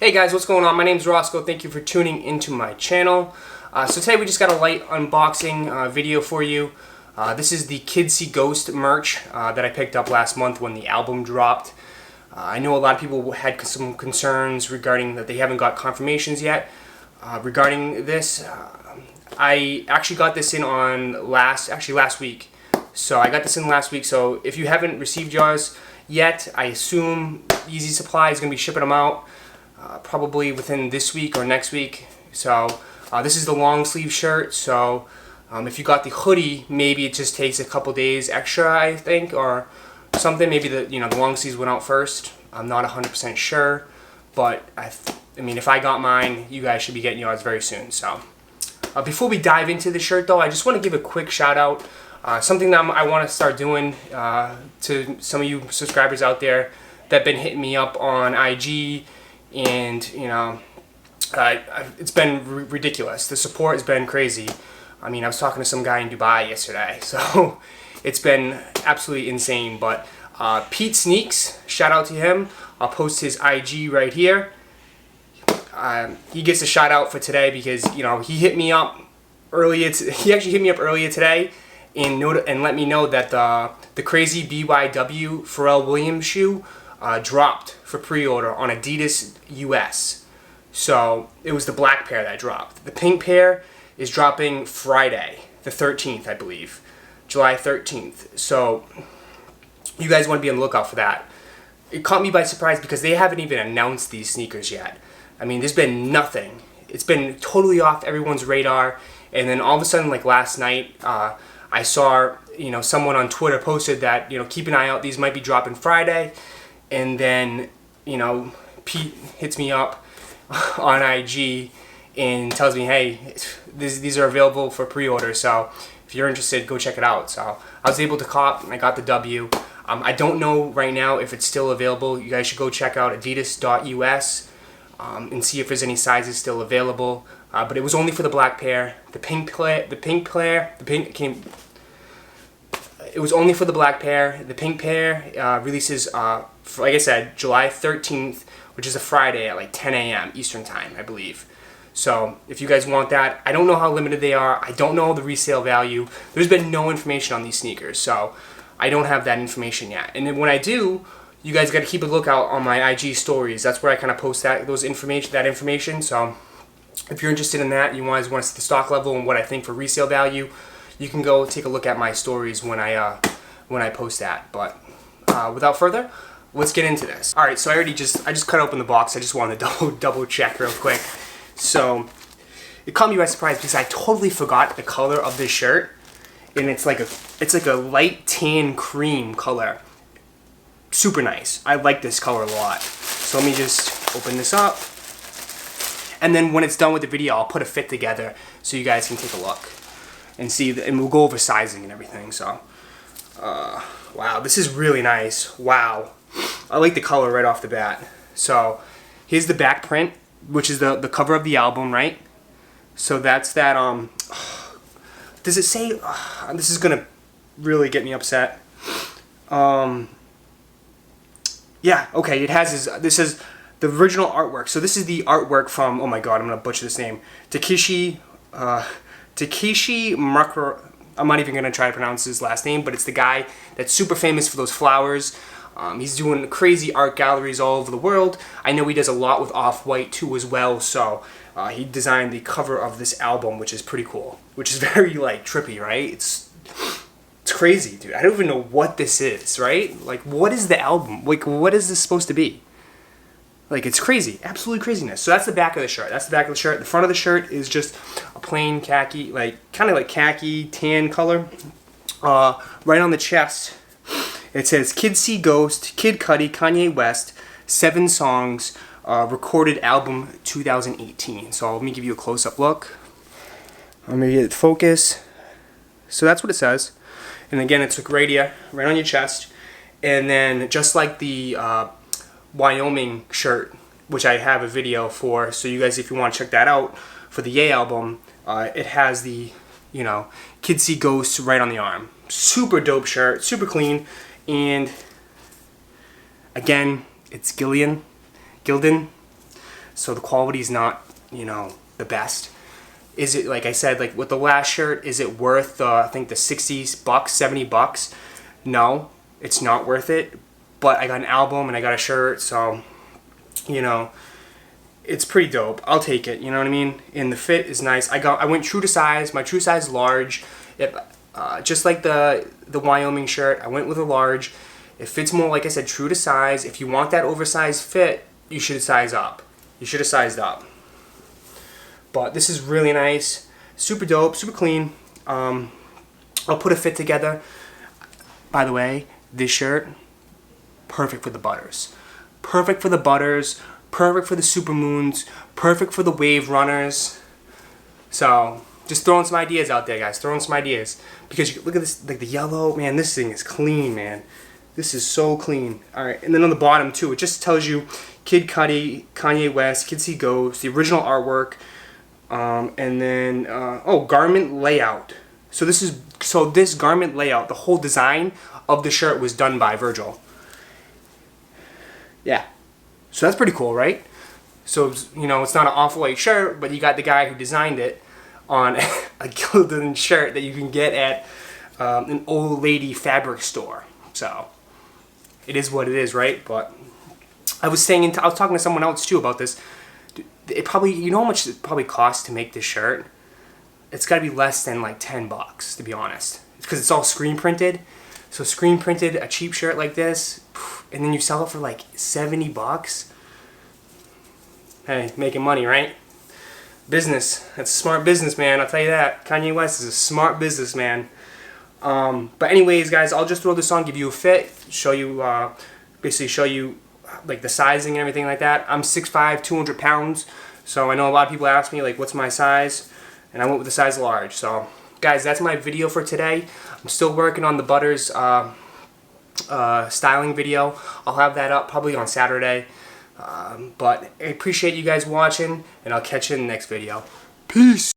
Hey guys, what's going on? My name's Roscoe. Thank you for tuning into my channel. So today we just got a light unboxing video for you. This is the Kids See Ghost merch that I picked up last month when the album dropped. I know a lot of people had some concerns regarding that they haven't got confirmations yet regarding this. I actually got this in on last week. So I got this in last week. So if you haven't received yours yet, I assume Easy Supply is going to be shipping them out. Probably within this week or next week. So this is the long sleeve shirt. So if you got the hoodie, maybe it just takes a couple days extra, I think, or something. Maybe the long sleeves went out first. I'm not 100% sure, but I mean, if I got mine, you guys should be getting yours very soon. So before we dive into the shirt, though, I just want to give a quick shout out. Something that I want to start doing to some of you subscribers out there that have been hitting me up on IG. And it's been ridiculous. The support has been crazy. I mean, I was talking to some guy in Dubai yesterday, so it's been absolutely insane. But Pete Sneaks, shout out to him. I'll post his IG right here. He gets a shout out for today because he hit me up earlier. He actually hit me up earlier today and let me know that the crazy BYW Pharrell Williams shoe dropped for pre-order on Adidas US. So it was the black pair that dropped. The pink pair is dropping Friday, the 13th, I believe. July 13th. So you guys want to be on the lookout for that. It caught me by surprise because they haven't even announced these sneakers yet. I mean, there's been nothing. It's been totally off everyone's radar. And then all of a sudden, like last night, I saw someone on Twitter posted that keep an eye out. These might be dropping Friday. And then, Pete hits me up on IG and tells me, hey, these are available for pre-order. So if you're interested, go check it out. So I was able to cop and I got the W. I don't know right now if it's still available. You guys should go check out adidas.us and see if there's any sizes still available. But it was only for the black pair. It was only for the black pair. The pink pair releases, like I said, July 13th, which is a Friday at like 10 a.m. Eastern Time, I believe. So if you guys want that, I don't know how limited they are. I don't know the resale value. There's been no information on these sneakers, so I don't have that information yet. And then when I do, you guys got to keep a lookout on my IG stories. That's where I kind of post that information. So if you're interested in that, you guys want to see the stock level and what I think for resale value, you can go take a look at my stories when I post that. But without further, let's get into this. All right, so I just cut open the box. I just wanted to double check real quick. So it caught me by surprise because I totally forgot the color of this shirt, and it's like a light tan cream color. Super nice. I like this color a lot. So let me just open this up, and then when it's done with the video, I'll put a fit together so you guys can take a look and see, and we'll go over sizing and everything. So, wow, this is really nice. Wow, I like the color right off the bat. So, here's the back print, which is the cover of the album, right? So that's that. Does it say? This is gonna really get me upset. Yeah, okay. It has this is the original artwork. So this is the artwork from. Oh my God, I'm gonna butcher this name. Takeshi Murakami. I'm not even going to try to pronounce his last name, but it's the guy that's super famous for those flowers. He's doing crazy art galleries all over the world. I know he does a lot with Off-White too as well, so he designed the cover of this album, which is pretty cool, which is very like trippy, right? It's crazy, dude. I don't even know what this is, right? Like, what is the album? Like, what is this supposed to be? Like, it's crazy. Absolutely craziness. So that's the back of the shirt. That's the back of the shirt. The front of the shirt is just a plain khaki, kind of like khaki tan color. Right on the chest, it says Kids See Ghost, Kid Cudi, Kanye West, 7 songs, recorded album 2018. So let me give you a close-up look. Let me get it focus. So that's what it says. And again, it's right here, right on your chest. And then just like the Wyoming shirt, which I have a video for, so you guys, if you want to check that out for the Ye album, it has the Kids See Ghosts right on the arm. Super dope shirt, super clean, and again, it's Gildan. so the quality is not, you know, the best. Is it, like I said, like with the last shirt, is it worth I think the 60 bucks, 70 bucks? No, it's not worth it. But I got an album and I got a shirt, so, you know, it's pretty dope. I'll take it, you know what I mean? And the fit is nice. I went true to size. My true size is large. Just like the Wyoming shirt, I went with a large. It fits more, like I said, true to size. If you want that oversized fit, you should size up. You should have sized up. But this is really nice. Super dope, super clean. I'll put a fit together. By the way, this shirt, perfect for the butters. Perfect for the butters. Perfect for the supermoons. Perfect for the wave runners. So, just throwing some ideas out there, guys. Throwing some ideas. Because you look at this, like the yellow, man, this thing is clean, man. This is so clean. Alright, and then on the bottom, too, it just tells you Kid Cudi, Kanye West, Kids See Ghost, the original artwork, and then, garment layout. So this garment layout, the whole design of the shirt was done by Virgil. Yeah. So that's pretty cool, right? So, you know, it's not an Off-White shirt, but you got the guy who designed it on a Gildan shirt that you can get at an old lady fabric store. So, it is what it is, right? But I was talking to someone else too about this. It probably, you know how much it probably costs to make this shirt? It's got to be less than like 10 bucks, to be honest. Because it's all screen printed. So screen printed, a cheap shirt like this, and then you sell it for like 70 bucks. Hey, making money, right? Business. That's a smart business, man. I'll tell you that. Kanye West is a smart businessman. But anyways, guys, I'll just throw this on, give you a fit, show you, basically show you like the sizing and everything like that. I'm 6'5", 200 pounds. So I know a lot of people ask me like, what's my size? And I went with the size large. So guys, that's my video for today. I'm still working on the Butters styling video. I'll have that up probably on Saturday. But I appreciate you guys watching, and I'll catch you in the next video. Peace!